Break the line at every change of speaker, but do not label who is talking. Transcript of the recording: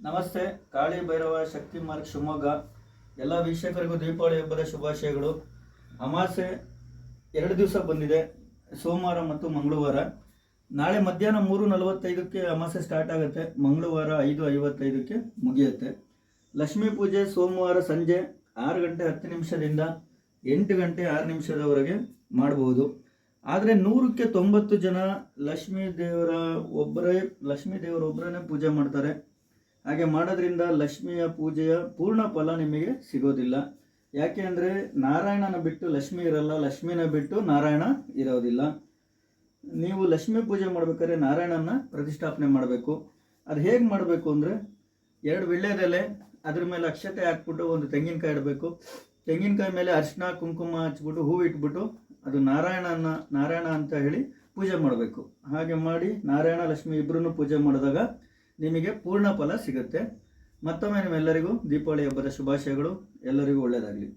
ನಮಸ್ತೆ. ಕಾಳಿ ಭೈರವ ಶಕ್ತಿ ಮಾರ್ಗ್ ಶಿವಮೊಗ್ಗ ಎಲ್ಲ ವೀಕ್ಷಕರಿಗೂ ದೀಪಾವಳಿ ಹಬ್ಬದ ಶುಭಾಶಯಗಳು. ಅಮಾವಾಸ್ಯೆ 2 ದಿವಸ ಬಂದಿದೆ, ಸೋಮವಾರ ಮತ್ತು ಮಂಗಳವಾರ. ನಾಳೆ ಮಧ್ಯಾಹ್ನ 3:45ಕ್ಕೆ ಅಮಾವಾಸ್ಯೆ ಸ್ಟಾರ್ಟ್ ಆಗುತ್ತೆ, ಮಂಗಳವಾರ 5:55ಕ್ಕೆ ಮುಗಿಯುತ್ತೆ. ಲಕ್ಷ್ಮೀ ಪೂಜೆ ಸೋಮವಾರ ಸಂಜೆ 6:10 8 ಗಂಟೆ 6 ಮಾಡಬಹುದು. ಆದರೆ 100ಕ್ಕೆ 90 ಜನ ಲಕ್ಷ್ಮೀ ದೇವರೊಬ್ಬರೇ ಪೂಜೆ ಮಾಡ್ತಾರೆ. ಹಾಗೆ ಮಾಡೋದ್ರಿಂದ ಲಕ್ಷ್ಮಿಯ ಪೂಜೆಯ ಪೂರ್ಣ ಫಲ ನಿಮಗೆ ಸಿಗೋದಿಲ್ಲ. ಯಾಕೆ ಅಂದರೆ ನಾರಾಯಣನ ಬಿಟ್ಟು ಲಕ್ಷ್ಮಿ ಇರಲ್ಲ, ಲಕ್ಷ್ಮಿನ ಬಿಟ್ಟು ನಾರಾಯಣ ಇರೋದಿಲ್ಲ. ನೀವು ಲಕ್ಷ್ಮಿ ಪೂಜೆ ಮಾಡ್ಬೇಕಾದ್ರೆ ನಾರಾಯಣನ ಪ್ರತಿಷ್ಠಾಪನೆ ಮಾಡಬೇಕು. ಅದು ಹೇಗೆ ಮಾಡಬೇಕು ಅಂದರೆ 2 ವೀಳ್ಯದೆಲೆ, ಅದ್ರ ಮೇಲೆ ಅಕ್ಷತೆ ಹಾಕ್ಬಿಟ್ಟು ಒಂದು ತೆಂಗಿನಕಾಯಿ ಇಡಬೇಕು. ತೆಂಗಿನಕಾಯಿ ಮೇಲೆ ಅರಿಶಿನ ಕುಂಕುಮ ಹಚ್ಬಿಟ್ಟು ಹೂವು ಇಟ್ಬಿಟ್ಟು ಅದು ನಾರಾಯಣ ಅಂತ ಹೇಳಿ ಪೂಜೆ ಮಾಡಬೇಕು. ಹಾಗೆ ಮಾಡಿ ನಾರಾಯಣ ಲಕ್ಷ್ಮಿ ಇಬ್ಬರನ್ನು ಪೂಜೆ ಮಾಡಿದಾಗ ನಿಮಗೆ ಪೂರ್ಣ ಫಲ ಸಿಗುತ್ತೆ. ಮತ್ತೊಮ್ಮೆ ನಿಮ್ಮೆಲ್ಲರಿಗೂ ದೀಪಾವಳಿ ಹಬ್ಬದ ಶುಭಾಶಯಗಳು. ಎಲ್ಲರಿಗೂ ಒಳ್ಳೆಯದಾಗಲಿ.